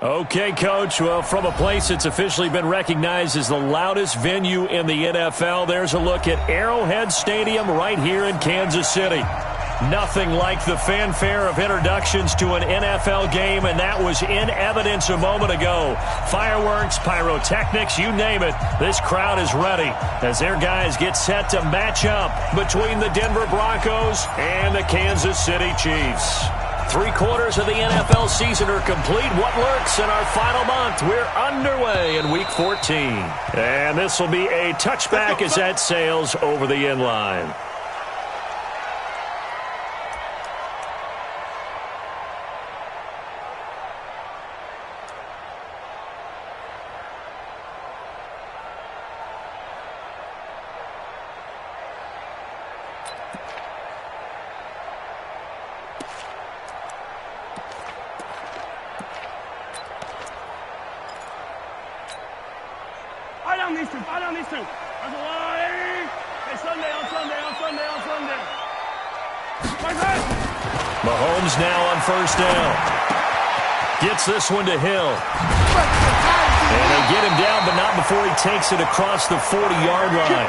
Okay, Coach. Well, from a place that's officially been recognized as the loudest venue in the NFL, there's a look at Arrowhead Stadium right here in Kansas City. Nothing like the fanfare of introductions to an NFL game, and that was in evidence a moment ago. Fireworks, pyrotechnics, you name it. This crowd is ready as their guys get set to match up between the Denver Broncos and the Kansas City Chiefs. 3/4 of the NFL season are complete. What lurks in our final month? We're underway in Week 14. And this will be a touchback as that sails over the end line. These two. That's a line. Hey, Sunday. Mahomes now on first down. Gets this one to Hill. And they get him down, but not before he takes it across the 40-yard line.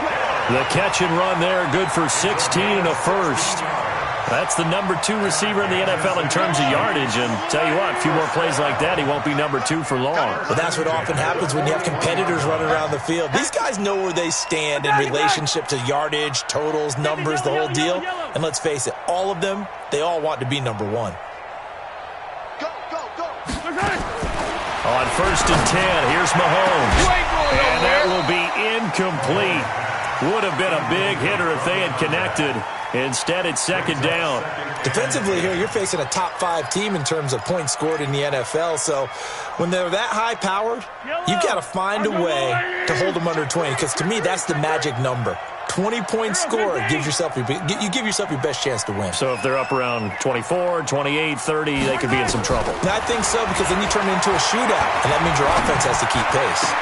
The catch and run there, good for 16 and a first. That's the number 2 receiver in the NFL in terms of yardage. And tell you what, a few more plays like that, he won't be number 2 for long. Well, that's what often happens when you have competitors running around the field. These guys know where they stand in relationship to yardage, totals, numbers, the whole deal. And let's face it, all of them, they all want to be number 1. On first and 10, here's Mahomes. And that will be incomplete. Would have been a big hitter if they had connected. Instead, it's second down. Defensively here, you're facing a top 5 team in terms of points scored in the NFL. So when they're that high-powered, you've got to find a way to hold them under 20. Because to me, that's the magic number. 20 points scored, you give yourself your best chance to win. So if they're up around 24, 28, 30, they could be in some trouble. I think so, because then you turn it into a shootout, and that means your offense has to keep pace.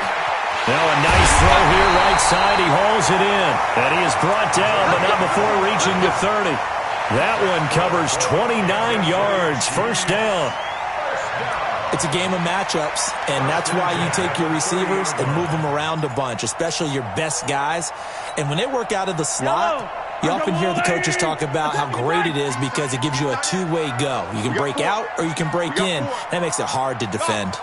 Now a nice throw here, right side. He hauls it in. And he is brought down, but not before reaching the 30. That one covers 29 yards. First down. It's a game of matchups, and that's why you take your receivers and move them around a bunch, especially your best guys. And when they work out of the slot, you often hear the coaches talk about how great it is because it gives you a two-way go. You can break out or you can break in. That makes it hard to defend.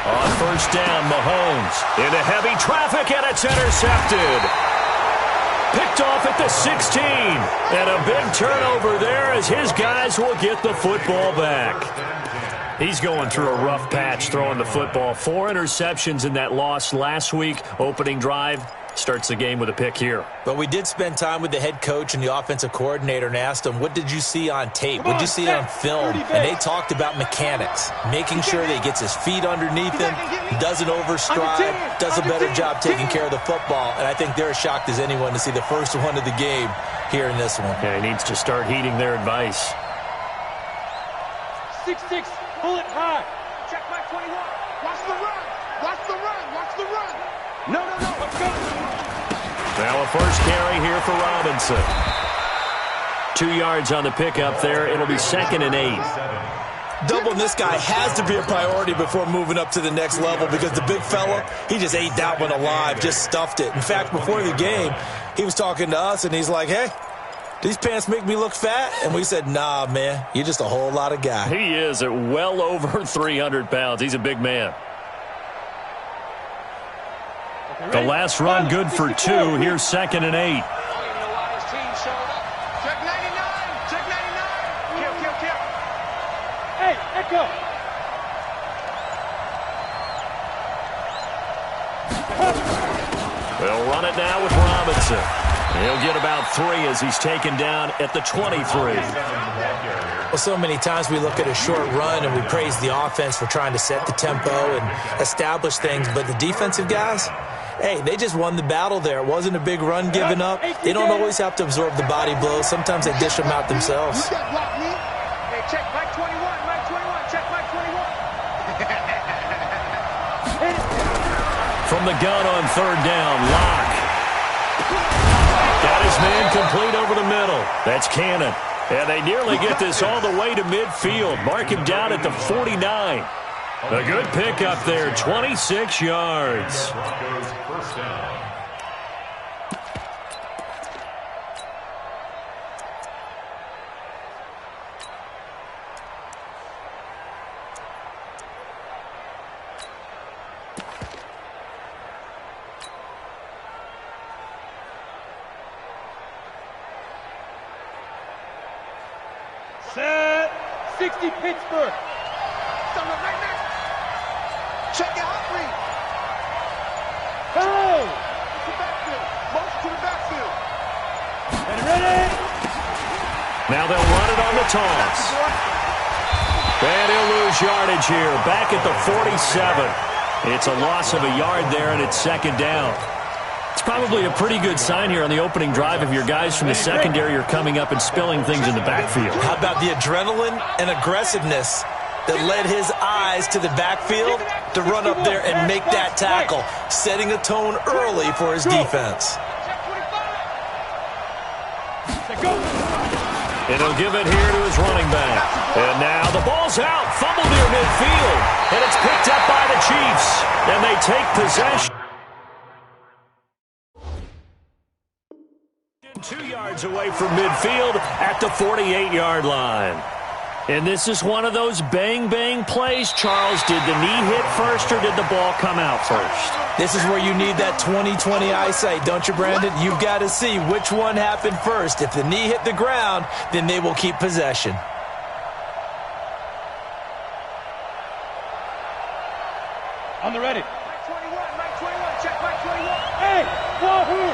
On first down, Mahomes into heavy traffic, and it's intercepted. Picked off at the 16. And a big turnover there as his guys will get the football back. He's going through a rough patch throwing the football. 4 interceptions in that loss last week. Opening drive. Starts the game with a pick here. But we did spend time with the head coach and the offensive coordinator and asked them, what did you see on tape? What did you see on film? And they talked about mechanics, making sure that he gets his feet underneath him, doesn't overstride, does a better job taking care of the football. And I think they're as shocked as anyone to see the first one of the game here in this one. Yeah, he needs to start heeding their advice. 6-6, pull it high. Check my 21. Watch the run. No, let's go. Now a first carry here for Robinson. 2 yards on the pickup there. It'll be 2nd and 8. Doubling this guy has to be a priority before moving up to the next level because the big fella, he just ate that one alive, just stuffed it. In fact, before the game, he was talking to us, and he's like, hey, these pants make me look fat? And we said, nah, man, you're just a whole lot of guy. He is at well over 300 pounds. He's a big man. The last run good for 2. Here's 2nd and 8. I don't even know why his team showed up. Check 99. Check 99. Kill. Hey, Echo. They'll run it now with Robinson. He'll get about 3 as he's taken down at the 23. Well, so many times we look at a short run and we praise the offense for trying to set the tempo and establish things, but the defensive guys, hey, they just won the battle there. It wasn't a big run given up. They don't always have to absorb the body blows. Sometimes they dish them out themselves. Hey, check Mike 21. Check Mike 21. From the gun on 3rd down, Locke. Got his man complete over the middle. That's Cannon. And they nearly get this all the way to midfield. Mark him down at the 49. A good pickup there, 26 yards. First down. Set. 60 Pittsburgh. Check out read. Hey! To the backfield. Motion to the backfield. And ready. Now they'll run it on the toss. And he'll lose yardage here. Back at the 47. It's a loss of a yard there, and it's second down. It's probably a pretty good sign here on the opening drive if your guys from the secondary are coming up and spilling things in the backfield. How about the adrenaline and aggressiveness that led his eyes to the backfield to run up there and make that tackle, setting a tone early for his defense. And he'll give it here to his running back. And now the ball's out, fumbled near midfield, and it's picked up by the Chiefs, and they take possession. 2 yards away from midfield at the 48-yard line. And this is one of those bang-bang plays, Charles. Did the knee hit first or did the ball come out first? This is where you need that 20/20 eyesight, don't you, Brandon? You've got to see which one happened first. If the knee hit the ground, then they will keep possession. On the ready. Mike 21, check Mike 21. Hey, wahoo!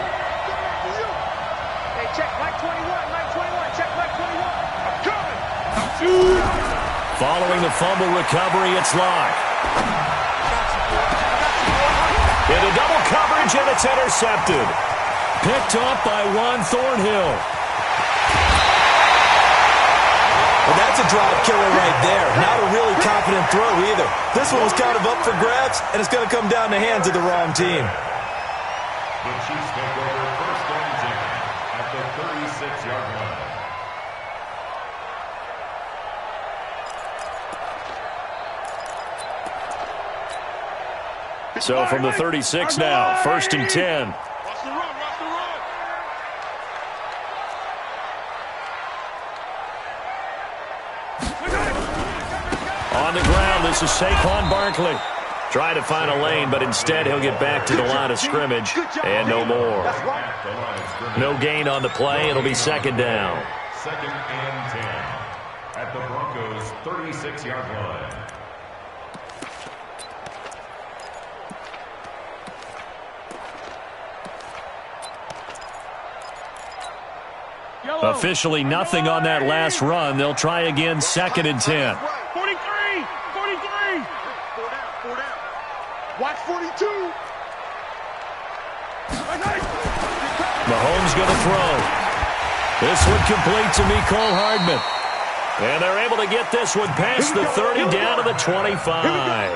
Hey, check Mike 21, check Mike 21. I'm coming. I'm shooting. Following the fumble recovery, it's locked. Into double coverage, and it's intercepted. Picked off by Juan Thornhill. Well, that's a drive killer right there. Not a really confident throw either. This one was kind of up for grabs, and it's going to come down the hands of the wrong team. The Chiefs take over first and 10 at the 36-yard line. So from the 36 now, first and 10. Watch the run, watch the run. On the ground, this is Saquon Barkley. Trying to find a lane, but instead he'll get back to the line of scrimmage, and no more. No gain on the play. It'll be second down. Second and 10 at the Broncos' 36-yard line. Officially nothing on that last run. They'll try again, second and 10. 43. Four down. Watch 42. Mahomes going to throw. This one complete to Mecole Hardman. And they're able to get this one past the 30 down to the 25.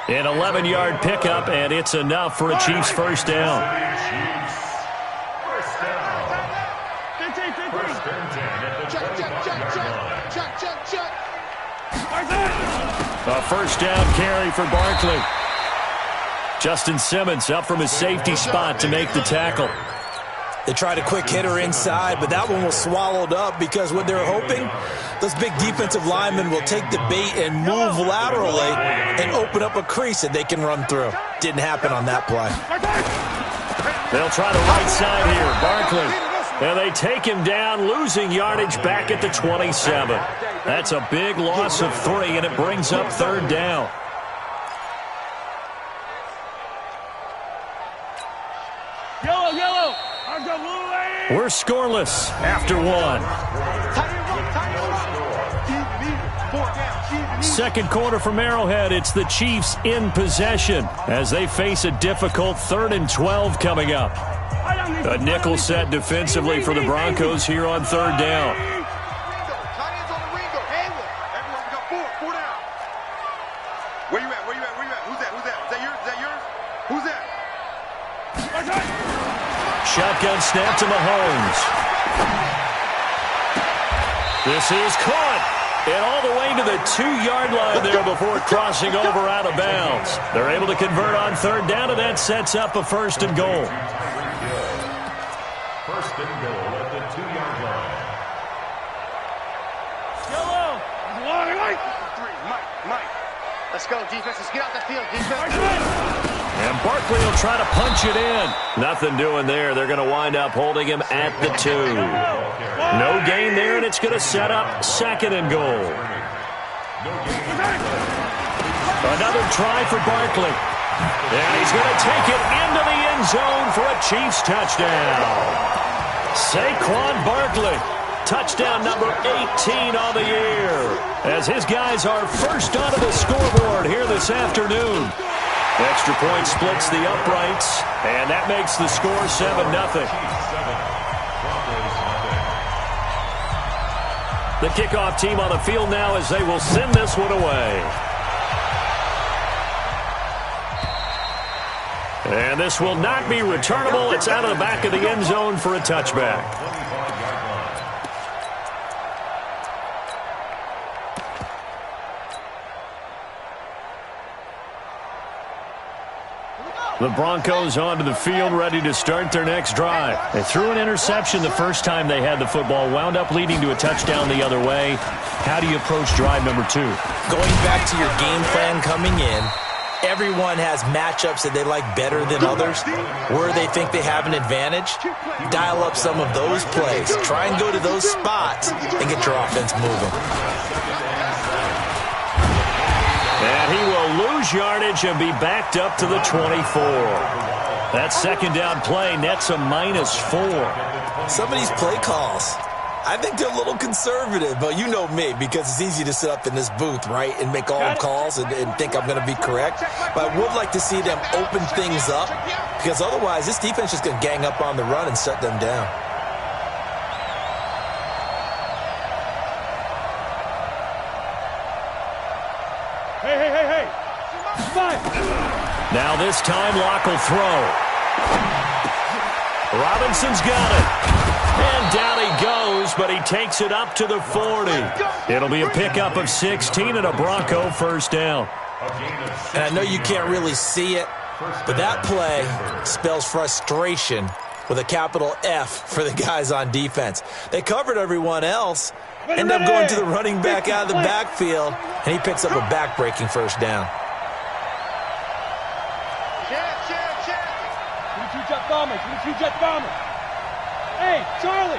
An 11-yard pickup, and it's enough for a Chiefs first down. A first down carry for Barkley. Justin Simmons up from his safety spot to make the tackle. They tried a quick hitter inside, but that one was swallowed up because what they're hoping, those big defensive linemen will take the bait and move laterally and open up a crease that they can run through. Didn't happen on that play. They'll try the right side here. Barkley. And they take him down, losing yardage back at the 27. That's a big loss of 3, and it brings up third down. Yellow. We're scoreless after 1. Second quarter from Arrowhead. It's the Chiefs in possession as they face a difficult 3rd and 12 coming up. A nickel set defensively for the Broncos here on third down. Where you at? Who's that? Is that yours? Who's that? Shotgun snap to Mahomes. This is caught. And all the way to the 2-yard line there before crossing over out of bounds. They're able to convert on third down, and that sets up a 1st and goal. 1st and goal at the 2-yard line. Yellow. Mike. Let's go, defense. Let's get out the field, defense. And Barkley will try to punch it in. Nothing doing there. They're going to wind up holding him at the 2. No gain there, and it's going to set up 2nd and goal. Another try for Barkley. And he's going to take it into the end zone for a Chiefs touchdown. Saquon Barkley, touchdown number 18 on the year, as his guys are first onto the scoreboard here this afternoon. Extra point splits the uprights, and that makes the score 7-0. The kickoff team on the field now as they will send this one away. And this will not be returnable. It's out of the back of the end zone for a touchback. The Broncos onto the field, ready to start their next drive. They threw an interception the first time they had the football, wound up leading to a touchdown the other way. How do you approach drive number 2? Going back to your game plan coming in, everyone has matchups that they like better than others, where they think they have an advantage. Dial up some of those plays. Try and go to those spots and get your offense moving. And he will lose yardage and be backed up to the 24. That 2nd down play nets a -4. Some of these play calls, I think they're a little conservative, but you know me, because it's easy to sit up in this booth, right, and make all calls and think I'm going to be correct. But I would like to see them open things up, because otherwise this defense is going to gang up on the run and shut them down. Hey. Now this time Locke will throw. Robinson's got it. And down he goes, but he takes it up to the 40. It'll be a pickup of 16 and a Bronco 1st down. And I know you can't really see it, but that play spells frustration with a capital F for the guys on defense. They covered everyone else, end up going to the running back out of the backfield, and he picks up a back-breaking 1st down. Jet bombers. Hey, Charlie.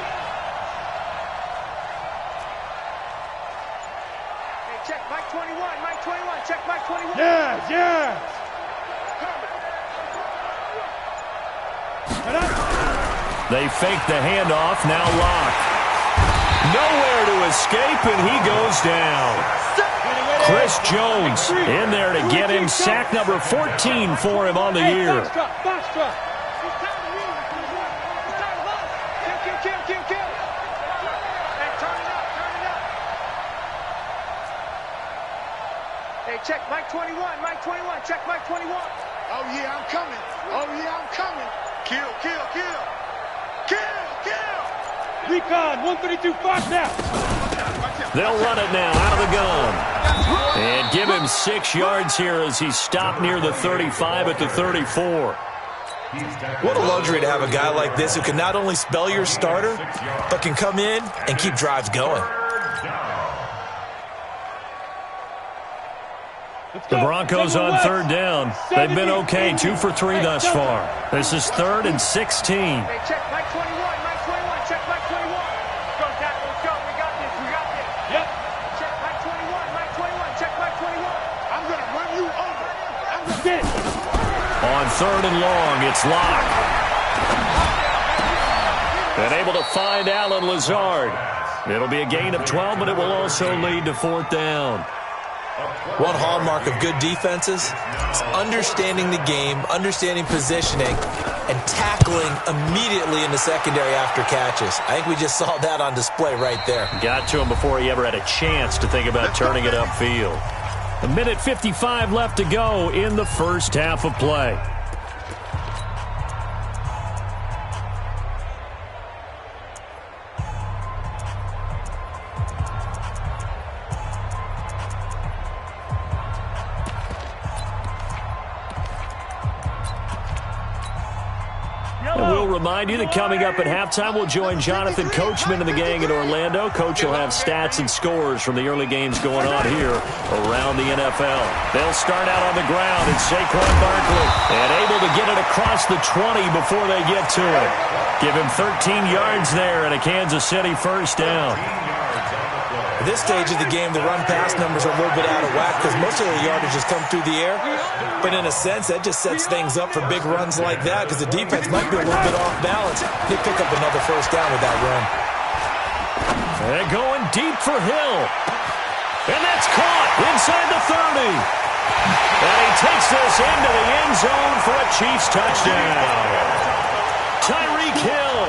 Hey, check Mike 21. Check Mike 21. Yes. They fake the handoff. Now Locke. Nowhere to escape, and he goes down. Chris Jones in there to get him. Sack number 14 for him on the year. Box truck. Hey, check Mike 21. Check Mike 21. Oh, yeah, I'm coming. Kill. Recon, 132, Fox now. They'll run it now out of the gun. And give him 6 yards here as he's stopped near the 35 at the 34. What a luxury to have a guy like this who can not only spell your starter, but can come in and keep drives going. The Broncos on 3rd down. They've been okay, 2 for 3 thus far. This is 3rd and 16. Hey, check Mike 21. Check Mike 21. Go, tackle, let's go. We got this. Yep. Check Mike 21. Check Mike 21. I'm going to run you over. Get it. On 3rd and long, it's Locke. And able to find Alan Lazard. It'll be a gain of 12, but it will also lead to 4th down. One hallmark of good defenses is understanding the game, understanding positioning, and tackling immediately in the secondary after catches. I think we just saw that on display right there. Got to him before he ever had a chance to think about turning it upfield. 1:55 left to go in the first half of play. remind you that coming up at halftime, we'll join Jonathan Coachman and the gang in Orlando. Coach will have stats and scores from the early games going on here around the NFL. They'll start out on the ground, and Saquon Barkley, and able to get it across the 20 before they get to it. Give him 13 yards there and a Kansas City first down. At this stage of the game, the run-pass numbers are a little bit out of whack because most of the yardage has come through the air. But in a sense, that just sets things up for big runs like that because the defense might be a little bit off balance. They pick up another first down with that run. They're going deep for Hill. And that's caught inside the 30. And he takes this into the end zone for a Chiefs touchdown. Tyreek Hill,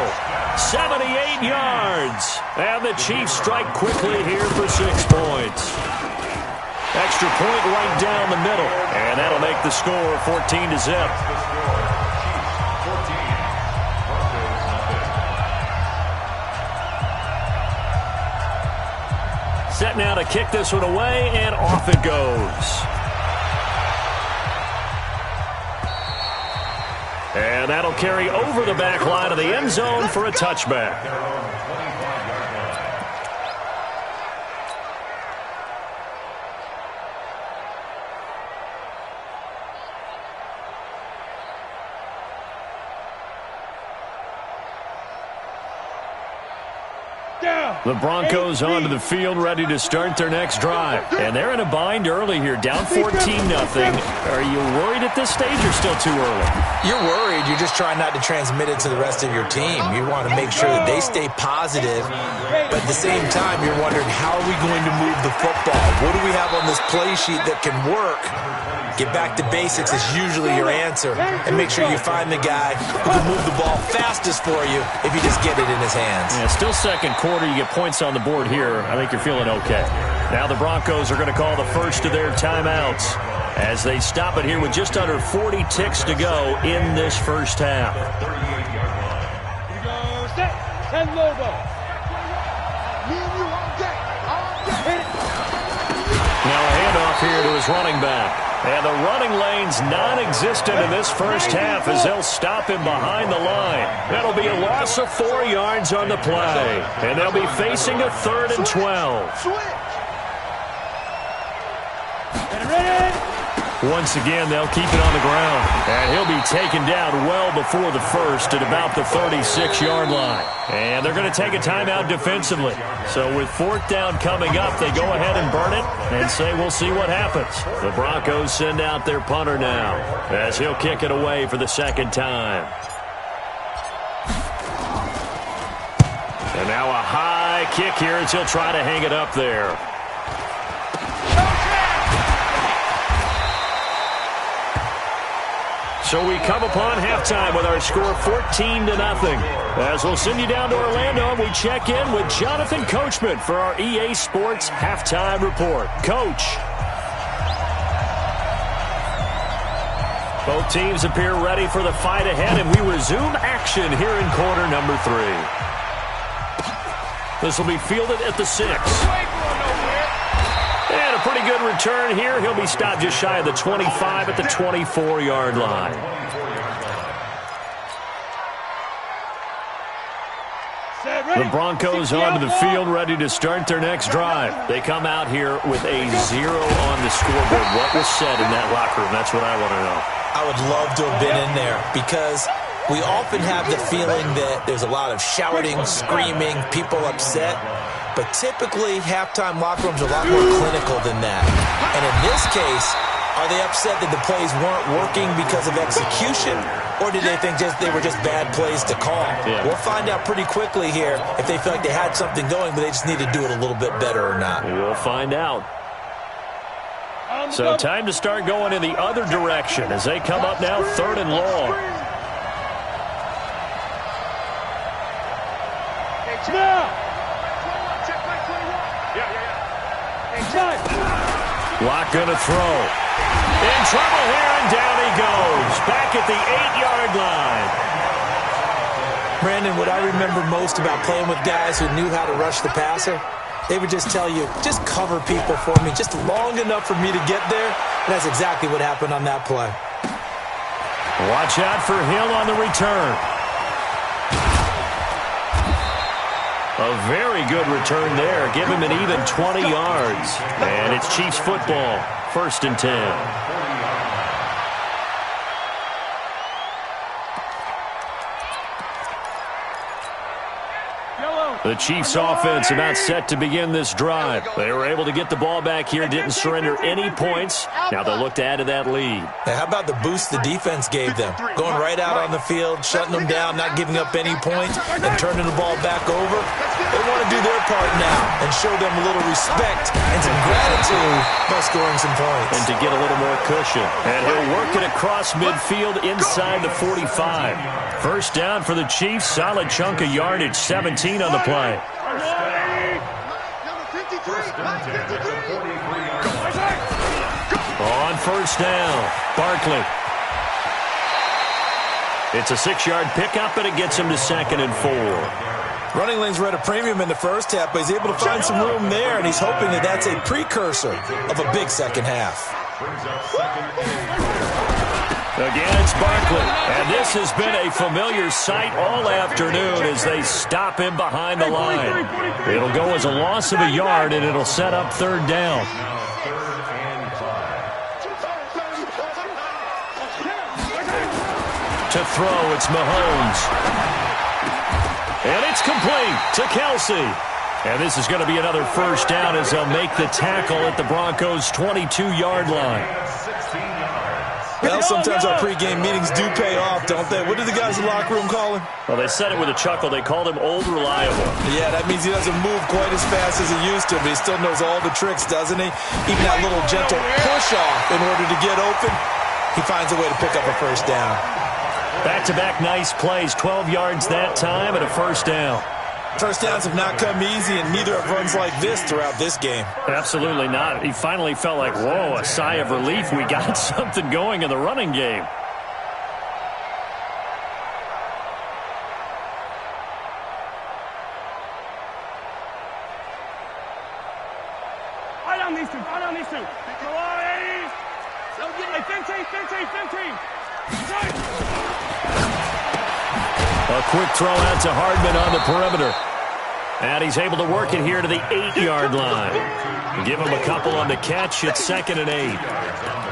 78 yards. And the Chiefs strike quickly here for 6 points. Extra point right down the middle. And that'll make the score 14-0. Set now to kick this one away, and off it goes. And that'll carry over the back line of the end zone for a touchback. The Broncos onto the field, ready to start their next drive. And they're in a bind early here, down 14-0. Are you worried at this stage or still too early? You're worried. You're just trying not to transmit it to the rest of your team. You want to make sure that they stay positive. But at the same time, you're wondering, how are we going to move the football? What do we have on this play sheet that can work? Get back to basics is usually your answer. And make sure you find the guy who can move the ball fastest for you if you just get it in his hands. Yeah, still second quarter. You get points on the board here. I think you're feeling okay. Now the Broncos are going to call the first of their timeouts as they stop it here with just under 40 ticks to go in this first half. Now a handoff here to his running back. And the running lane's non-existent in this first half as they'll stop him behind the line. That'll be a loss of 4 yards on the play. And they'll be facing a 3rd and 12. Once again, they'll keep it on the ground. And he'll be taken down well before the first at about the 36-yard line. And they're going to take a timeout defensively. So with 4th down coming up, they go ahead and burn it and say we'll see what happens. The Broncos send out their punter now as he'll kick it away for the 2nd time. And now a high kick here as he'll try to hang it up there. So we come upon halftime with our score 14-0. As we'll send you down to Orlando, and we check in with Jonathan Coachman for our EA Sports Halftime Report. Coach. Both teams appear ready for the fight ahead, and we resume action here in quarter number 3. This will be fielded at the 6. And a pretty good return here. He'll be stopped just shy of the 25 at the 24-yard line. The Broncos onto the field, ready to start their next drive. They come out here with a 0 on the scoreboard. What was said in that locker room? That's what I want to know. I would love to have been in there because we often have the feeling that there's a lot of shouting, screaming, people upset. But typically, halftime locker rooms are a lot more clinical than that. And in this case, are they upset that the plays weren't working because of execution? Or did they think they were just bad plays to call? Yeah. We'll find out pretty quickly here if they feel like they had something going, but they just need to do it a little bit better or not. We'll find out. So time to start going in the other direction as they come up now 3rd and long. Lock gonna throw. In trouble here, and down he goes. Back at the 8-yard line. Brandon, what I remember most about playing with guys who knew how to rush the passer, they would just tell you, just cover people for me, just long enough for me to get there. And that's exactly what happened on that play. Watch out for Hill on the return. A very good return there. Give him an even 20 yards. And it's Chiefs football. 1st and 10. The Chiefs offense about set to begin this drive. They were able to get the ball back here, didn't surrender any points. Now they'll look to add to that lead. Hey, how about the boost the defense gave them? Going right out on the field, shutting them down, not giving up any points, and turning the ball back over. They want to do their part now and show them a little respect and some gratitude by scoring some points. And to get a little more cushion. And he'll work it across midfield inside the 45. 1st down for the Chiefs. Solid chunk of yardage, 17 on the play. On 1st down, Barkley. It's a 6-yard pickup, and it gets him to 2nd and 4. Running lanes were at a premium in the first half, but he's able to find some room there, and he's hoping that that's a precursor of a big second half. Again, it's Barkley, and this has been a familiar sight all afternoon as they stop him behind the line. It'll go as a loss of a yard, and it'll set up 3rd down. To throw, it's Mahomes. And it's complete to Kelsey. And this is going to be another 1st down as they'll make the tackle at the Broncos' 22-yard line. Well, sometimes our pregame meetings do pay off, don't they? What do the guys in the locker room call him? Well, they said it with a chuckle. They called him Old Reliable. Yeah, that means he doesn't move quite as fast as he used to, but he still knows all the tricks, doesn't he? Even that little gentle push-off in order to get open, he finds a way to pick up a 1st down. Back-to-back nice plays, 12 yards that time and a 1st down. 1st downs have not come easy, and neither have runs like this throughout this game. Absolutely not. He finally felt like, whoa, a sigh of relief. We got something going in the running game. Right on these two. Right on these two. Hey, 15. A quick throw out to Hardman on the perimeter. And he's able to work it here to the 8-yard line. Give him a couple on the catch. It's 2nd and 8.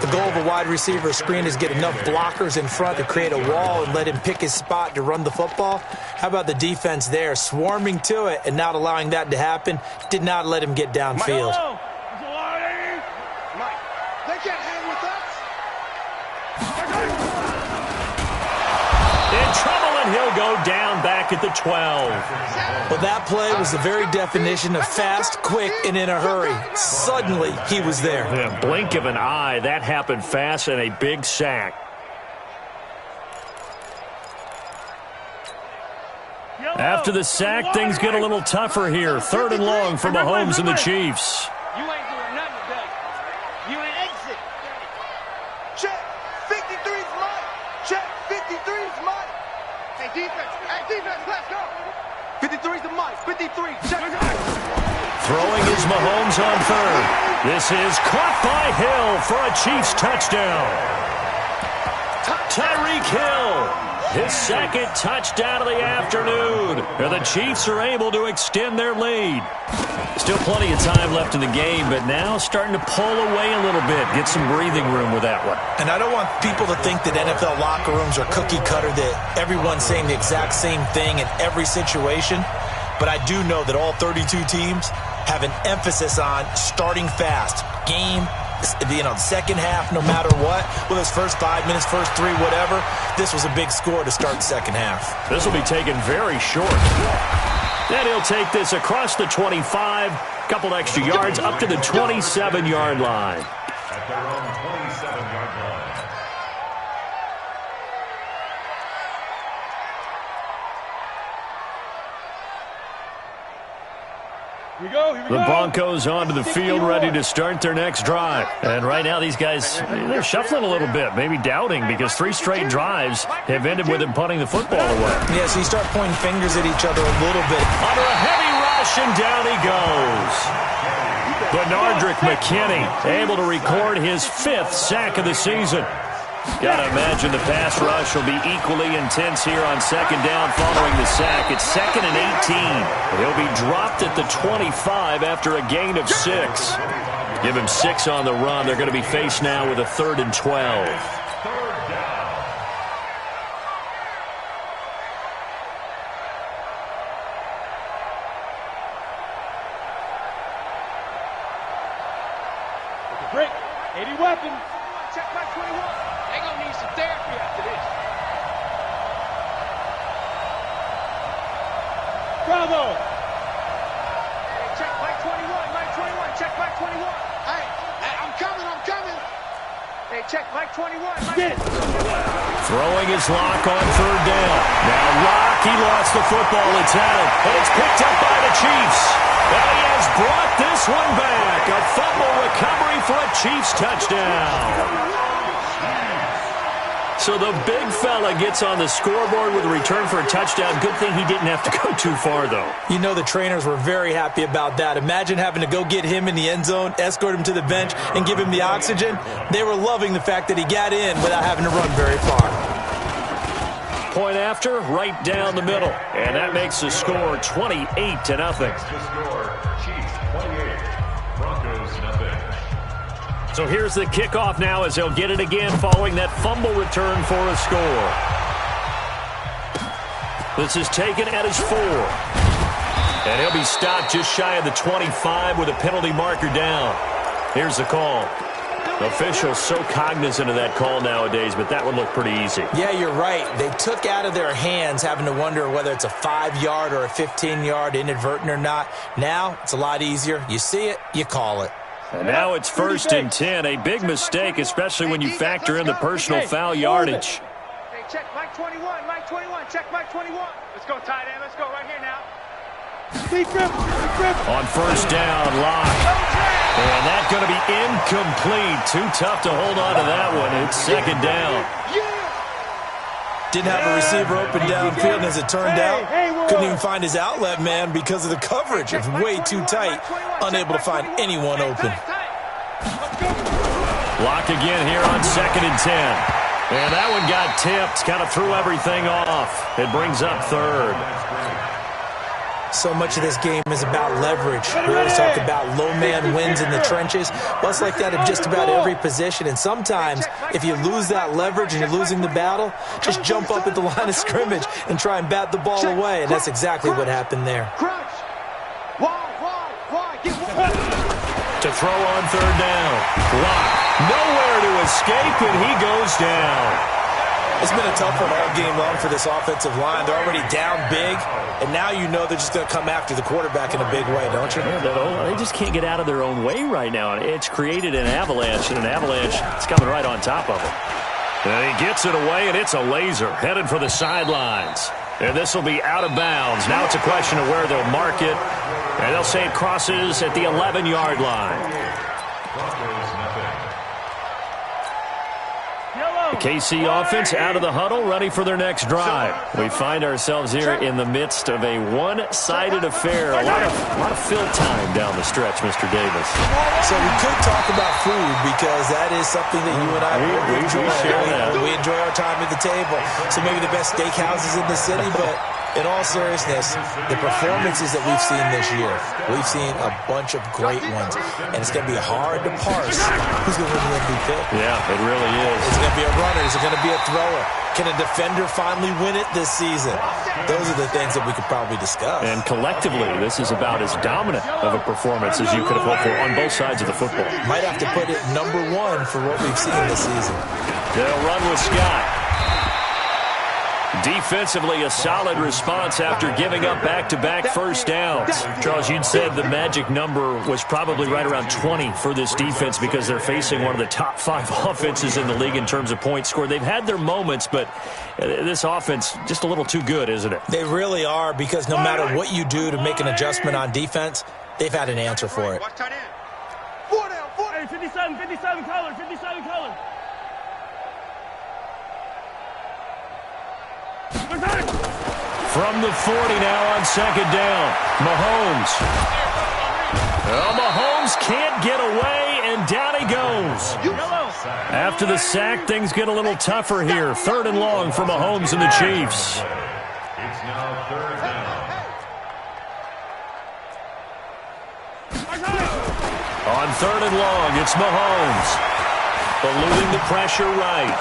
The goal of a wide receiver screen is get enough blockers in front to create a wall and let him pick his spot to run the football. How about the defense there, swarming to it and not allowing that to happen? Did not let him get downfield. Mike, they can't hang with us. In trouble, and he'll go down back at the 12. Well, that play was the very definition of fast, quick, and in a hurry. Suddenly, he was there. Yeah, blink of an eye. That happened fast and a big sack. After the sack, things get a little tougher here. 3rd and long for Mahomes and the Chiefs. You ain't doing nothing today. You ain't exit. Check. 53's mine. Check. 53's mine. Hey, defense. Hey, defense, let's go. 53's the mic. 53. Check. Throwing is Mahomes on 3rd. This is caught by Hill for a Chiefs touchdown. Tyreek Hill, his 2nd touchdown of the afternoon. And the Chiefs are able to extend their lead. Still plenty of time left in the game, but now starting to pull away a little bit. Get some breathing room with that one. And I don't want people to think that NFL locker rooms are cookie cutter, that everyone's saying the exact same thing in every situation. But I do know that all 32 teams have an emphasis on starting fast. Game, the second half, no matter what. Well, this first 5 minutes, first 3, whatever. This was a big score to start the second half. This will be taken very short. Then he'll take this across the 25, couple extra yards up to the 27-yard line. At their own 27-yard line. Here we go. The Broncos onto the field, ready to start their next drive. And right now, these guys, they're shuffling a little bit, maybe doubting, because 3 straight drives have ended with them punting the football away. Yeah, so you start pointing fingers at each other a little bit. Under a heavy rush, and down he goes. Benardrick McKinney able to record his 5th sack of the season. Gotta imagine the pass rush will be equally intense here on second down following the sack. It's 2nd and 18. He'll be dropped at the 25 after a gain of 6. Give him 6 on the run. They're going to be faced now with a 3rd and 12. Break. 80 weapons. Check my 21. They gonna need some therapy after this. Bravo. Hey, check my 21. My 21. Check my 21. Hey, I'm coming. I'm coming. Hey, check my 21. Throwing his lock on 3rd down. Now Lock, he lost the football. It's out, and it's picked up by the Chiefs. And he has brought this one back. A fumble recovery for a Chiefs touchdown. So the big fella gets on the scoreboard with a return for a touchdown. Good thing he didn't have to go too far, though. You know the trainers were very happy about that. Imagine having to go get him in the end zone, escort him to the bench, and give him the oxygen. They were loving the fact that he got in without having to run very far. Point after, right down the middle. And that makes the score 28-0. Chiefs 28, Broncos nothing. So here's the kickoff now as they'll get it again following that fumble return for a score. This is taken at his 4. And he'll be stopped just shy of the 25 with a penalty marker down. Here's the call. Officials so cognizant of that call nowadays, but that would look pretty easy. Yeah, you're right. They took out of their hands having to wonder whether it's a 5-yard or a 15-yard inadvertent or not. Now it's a lot easier. You see it, you call it. And now it's 1st and 10. A big mistake, especially when you factor in the personal foul yardage. Hey, check Mike 21. Mike 21. Check Mike 21. Let's go, tight end. Let's go right here now. On 1st down, Lock. And that's going to be incomplete. Too tough to hold on to that one. It's 2nd down. Didn't have a receiver open downfield, and as it turned out, couldn't even find his outlet man because of the coverage. It's way too tight, unable to find anyone open. Lock again here on 2nd and 10. And that one got tipped, kind of threw everything off. It brings up 3rd. So much of this game is about leverage. We always talk about low man wins in the trenches. Well, it's like that in just about every position. And sometimes, if you lose that leverage and you're losing the battle, just jump up at the line of scrimmage and try and bat the ball away. And that's exactly what happened there. To throw on 3rd down. Lock. Nowhere to escape, and he goes down. It's been a tough one all game long for this offensive line. They're already down big, and now you know they're just going to come after the quarterback in a big way, don't you? Yeah, they just can't get out of their own way right now. It's created an avalanche, and an avalanche is coming right on top of it. And he gets it away, and it's a laser headed for the sidelines. And this will be out of bounds. Now it's a question of where they'll mark it, and they'll say it crosses at the 11-yard line. The KC offense out of the huddle, ready for their next drive. We find ourselves here in the midst of a one-sided affair. A lot of fill time down the stretch, Mr. Davis. So we could talk about food because that is something that you and I really enjoy. We enjoy our time at the table. So maybe the best steakhouses in the city, but in all seriousness, the performances that we've seen this year, we've seen a bunch of great ones. And it's going to be hard to parse who's going to win the MVP. Yeah, it really is. Is it going to be a runner? Is it going to be a thrower? Can a defender finally win it this season? Those are the things that we could probably discuss. And collectively, this is about as dominant of a performance as you could have hoped for on both sides of the football. Might have to put it #1 for what we've seen this season. They'll run with Scott. Defensively, a solid response after giving up back-to-back first downs. Charles, you'd said the magic number was probably right around 20 for this defense because they're facing one of the top 5 offenses in the league in terms of points scored. They've had their moments, but this offense just a little too good, isn't it? They really are, because no matter what you do to make an adjustment on defense, they've had an answer for it. 4 down, 4 down. 57 color, 57 color. From the 40 now on 2nd down. Mahomes. Well, Mahomes can't get away, and down he goes. After the sack, things get a little tougher here. 3rd and long for Mahomes and the Chiefs. It's now 3rd down. On 3rd and long, it's Mahomes. Eluding the pressure right.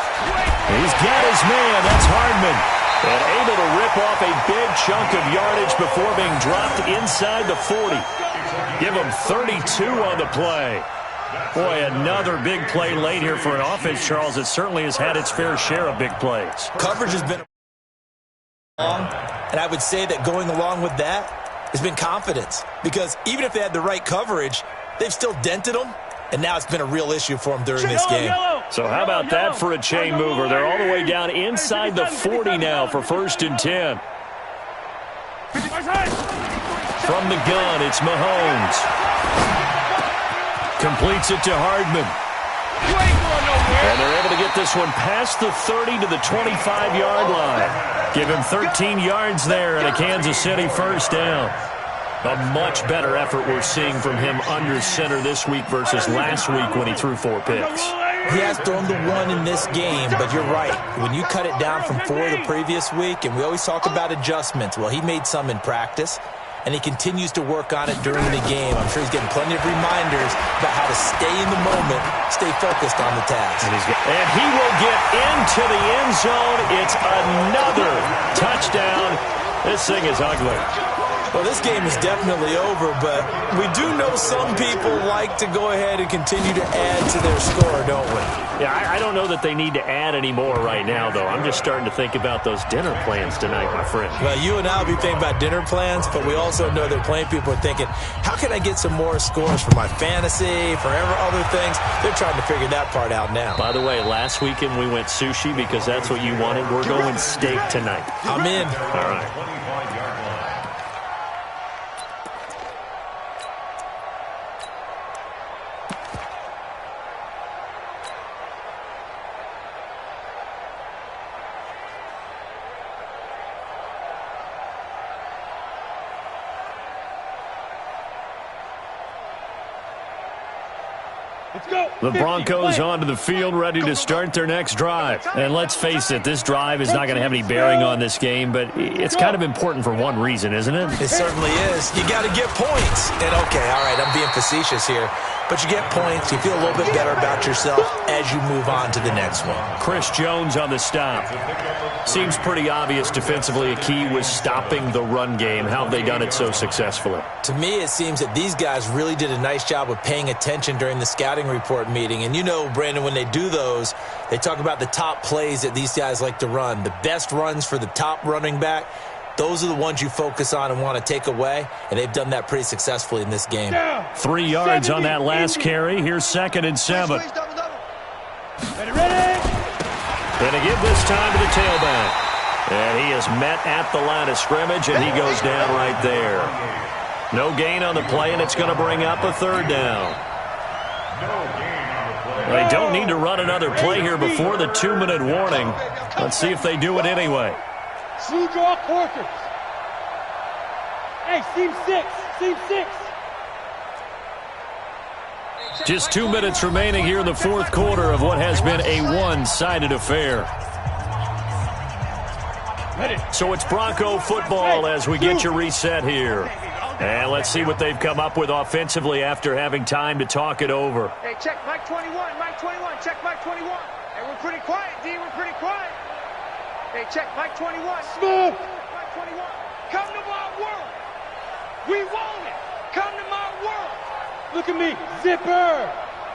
He's got his man. That's Hardman. And able to rip off a big chunk of yardage before being dropped inside the 40. Give him 32 on the play. Boy, another big play late here for an offense, Charles. It certainly has had its fair share of big plays. Coverage has been long, and I would say that going along with that has been confidence. Because even if they had the right coverage, they've still dented them, and now it's been a real issue for them during this game. So how about that for a chain mover? They're all the way down inside the 40 now for 1st and 10. From the gun, it's Mahomes. Completes it to Hardman. And they're able to get this one past the 30 to the 25-yard line. Give him 13 yards there and a Kansas City 1st down. A much better effort we're seeing from him under center this week versus last week when he threw 4 picks. He has thrown the 1 in this game, but you're right. When you cut it down from 4 the previous week, and we always talk about adjustments, well, he made some in practice, and he continues to work on it during the game. I'm sure he's getting plenty of reminders about how to stay in the moment, stay focused on the task. And he will get into the end zone. It's another touchdown. This thing is ugly. Well, this game is definitely over, but we do know some people like to go ahead and continue to add to their score, don't we? Yeah, I don't know that they need to add any more right now, though. I'm just starting to think about those dinner plans tonight, my friend. Well, you and I will be thinking about dinner plans, but we also know that plenty of people are thinking, how can I get some more scores for my fantasy, for other things? They're trying to figure that part out now. By the way, last weekend we went sushi because that's what you wanted. We're going steak tonight. I'm in. All right. The Broncos onto the field, ready to start their next drive. And let's face it, this drive is not going to have any bearing on this game, but it's kind of important for one reason, isn't it? It certainly is. You got to get points. And, okay, all right, I'm being facetious here. But you get points, you feel a little bit better about yourself as you move on to the next one. Chris Jones on the stop. Seems pretty obvious defensively a key was stopping the run game. How have they done it so successfully? To me, it seems that these guys really did a nice job of paying attention during the scouting report meeting. And you know, Brandon, when they do those, they talk about the top plays that these guys like to run. The best runs for the top running back. Those are the ones you focus on and want to take away, and they've done that pretty successfully in this game. 3 yards on that last carry. Here's 2nd and 7. Ready. And to give this time to the tailback. And he is met at the line of scrimmage, and he goes down right there. No gain on the play, and it's going to bring up a 3rd down. They don't need to run another play here before the 2-minute warning. Let's see if they do it anyway. Slew draw quarters. Hey, seam 6. Seam 6. Just 2 minutes remaining here in the 4th quarter of what has been a one-sided affair. So it's Bronco football as we get you reset here. And let's see what they've come up with offensively after having time to talk it over. Hey, check Mike 21. Mike 21. Check Mike 21. Hey, we're pretty quiet, D. We're pretty quiet. Hey, check Mike 21. Smooth. Mike 21. Come to my world. We want it. Come to my world. Look at me. Zipper.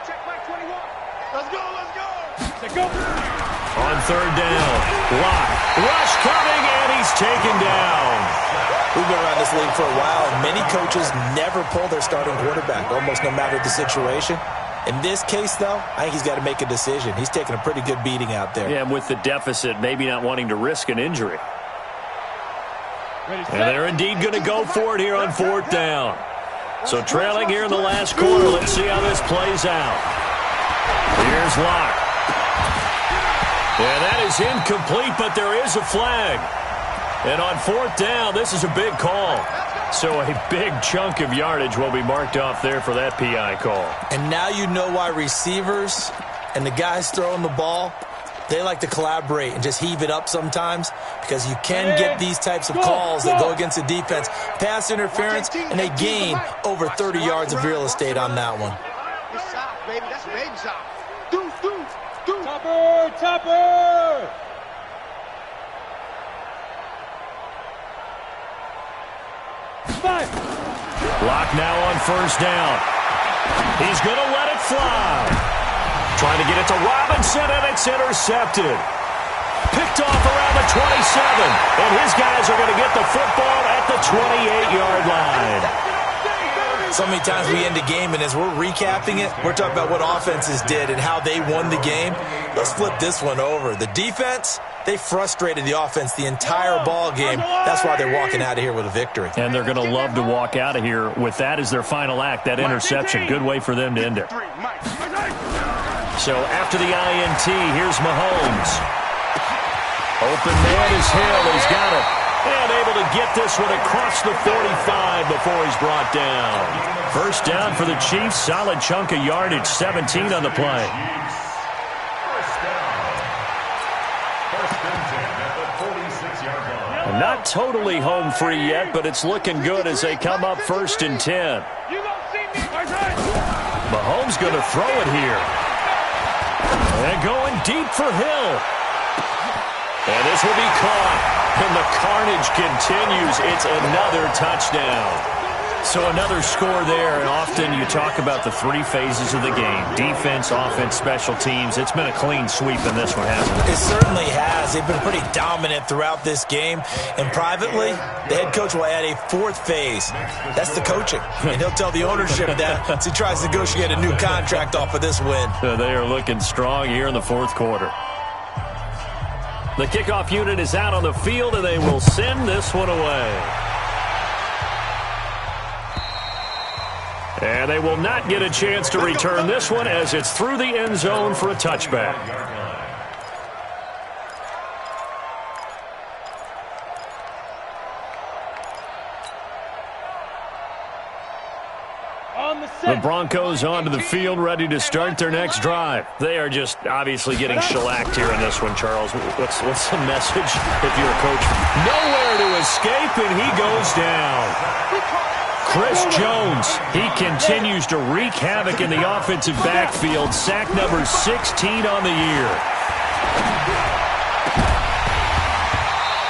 Check Mike 21. Let's go. Let's go. Let's go. On 3rd down. Lock. Rush coming, and he's taken down. We've been around this league for a while, and many coaches never pull their starting quarterback, almost no matter the situation. In this case, though, I think he's got to make a decision. He's taking a pretty good beating out there. Yeah, with the deficit, maybe not wanting to risk an injury. And they're indeed going to go for it here on 4th down. So trailing here in the last quarter, let's see how this plays out. Here's Locke. Yeah, that is incomplete, but there is a flag. And on 4th down, this is a big call. So a big chunk of yardage will be marked off there for that PI call. And now you know why receivers and the guys throwing the ball, they like to collaborate and just heave it up sometimes, because you can get these types of calls that go against the defense. Pass interference, and they gain over 30 yards of real estate on that one. Good shot, baby. That's a baby shot. Do. Topper! Block now on first down. He's going to let it fly. Trying to get it to Robinson, and it's intercepted. Picked off around the 27, and his guys are going to get the football at the 28-yard line. So many times we end a game, and as we're recapping it, we're talking about what offenses did and how they won the game. Let's flip this one over. The defense, they frustrated the offense the entire ball game. That's why they're walking out of here with a victory. And they're going to love to walk out of here with that as their final act, that interception. Good way for them to end it. So after the INT, here's Mahomes. Open man is Hill. He's got it. And able to get this one across the 45 before he's brought down. First down for the Chiefs. Solid chunk of yardage. 17 on the play. And not totally home free yet, but it's looking good as they come up 1st and 10. Mahomes going to throw it here. And going deep for Hill. And this will be caught. And the carnage continues. It's another touchdown. So another score there, and often you talk about the three phases of the game. Defense, offense, special teams. It's been a clean sweep in this one, hasn't it? It certainly has. They've been pretty dominant throughout this game. And privately, the head coach will add a 4th phase. That's the coaching. And he'll tell the ownership that as he tries to negotiate a new contract off of this win. They are looking strong here in the 4th quarter. The kickoff unit is out on the field, and they will send this one away. And they will not get a chance to return this one as it's through the end zone for a touchback. The Broncos onto the field, ready to start their next drive. They are just obviously getting shellacked here in this one, Charles. What's the message if you're a coach? Nowhere to escape, and he goes down. Chris Jones, he continues to wreak havoc in the offensive backfield. Sack number 16 on the year.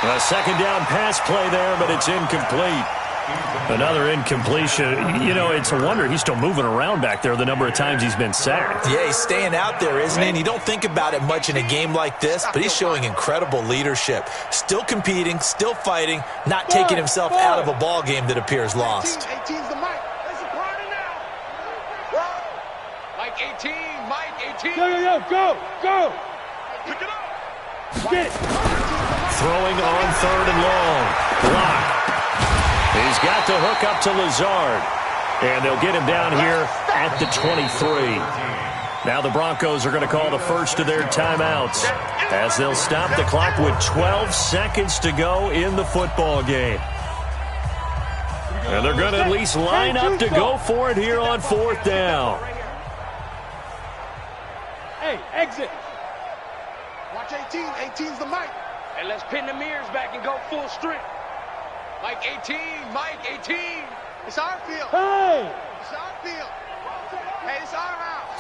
A second down pass play there, but it's incomplete. Another incompletion. You know, it's a wonder he's still moving around back there the number of times he's been sacked. Yeah, he's staying out there, isn't he? And you don't think about it much in a game like this, but he's showing incredible leadership. Still competing, still fighting, not taking himself out of a ball game that appears lost. 18's the mic. There's a party now. Mike 18, Mike 18. Go. Pick it up. Get. Throwing on 3rd and long. Block. He's got to hook up to Lazard. And they'll get him down here at the 23. Now the Broncos are going to call the first of their timeouts as they'll stop the clock with 12 seconds to go in the football game. And they're going to at least line up to go for it here on 4th down. Hey, exit. Watch 18. 18's the mic. And let's pin the mirrors back and go full strength. Mike 18, Mike 18. It's our field. Hey! It's our field. Hey, it's our house.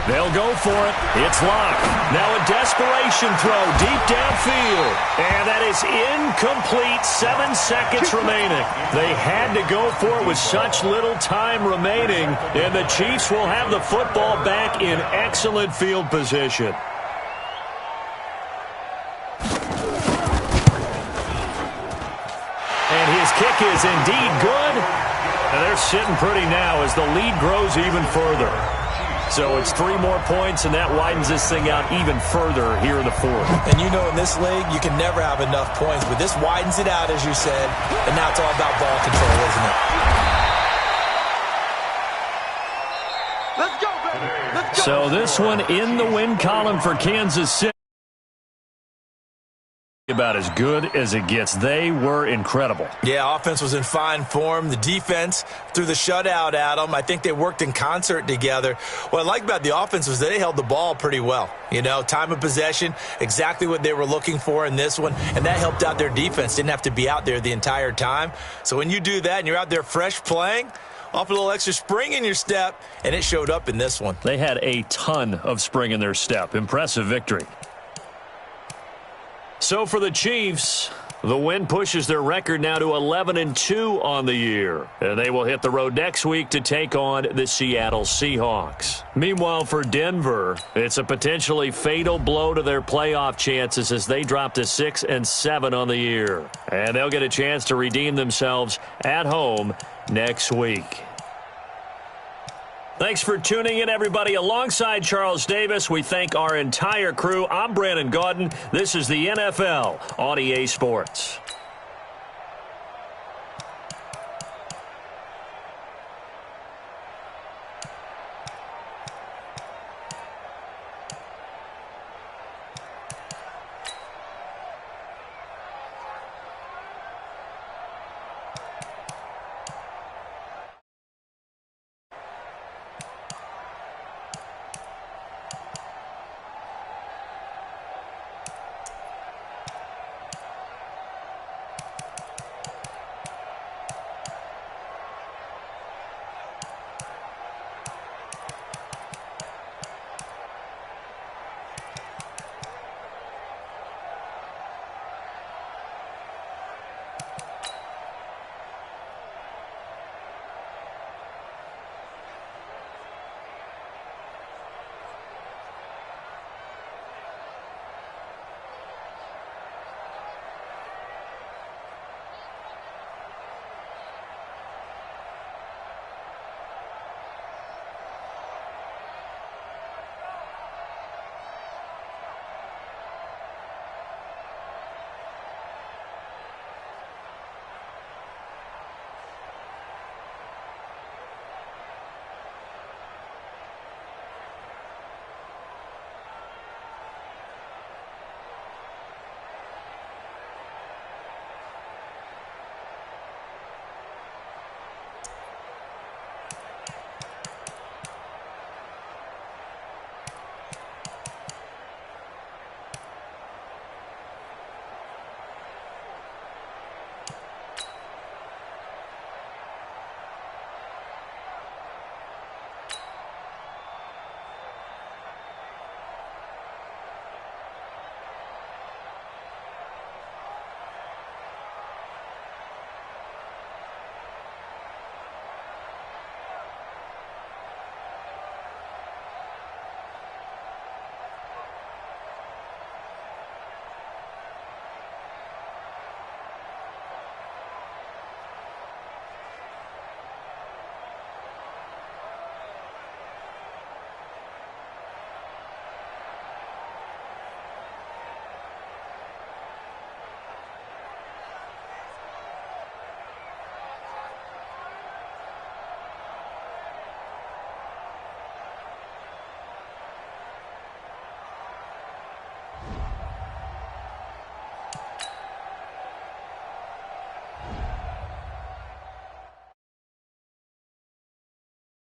They'll go for it. It's locked. Now a desperation throw deep downfield. And that is incomplete. 7 seconds remaining. They had to go for it with such little time remaining. And the Chiefs will have the football back in excellent field position. His kick is indeed good. And they're sitting pretty now as the lead grows even further. So it's 3 more points, and that widens this thing out even further here in the 4th. And you know in this league, you can never have enough points. But this widens it out, as you said. And now it's all about ball control, isn't it? Let's go, baby. Let's go. So this one in the win column for Kansas City. about as good as it gets. They were incredible. Yeah, offense was in fine form. The defense threw the shutout at them. I think they worked in concert together. What I like about the offense was they held the ball pretty well. You know, time of possession, exactly what they were looking for in this one, and that helped out their defense. Didn't have to be out there the entire time. So when you do that and you're out there fresh playing, off a little extra spring in your step, and it showed up in this one. They had a ton of spring in their step. Impressive victory. So for the Chiefs, the win pushes their record now to 11-2 on the year. And they will hit the road next week to take on the Seattle Seahawks. Meanwhile, for Denver, it's a potentially fatal blow to their playoff chances as they drop to 6-7 on the year. And they'll get a chance to redeem themselves at home next week. Thanks for tuning in, everybody. Alongside Charles Davis, we thank our entire crew. I'm Brandon Gaudin. This is the NFL on EA Sports.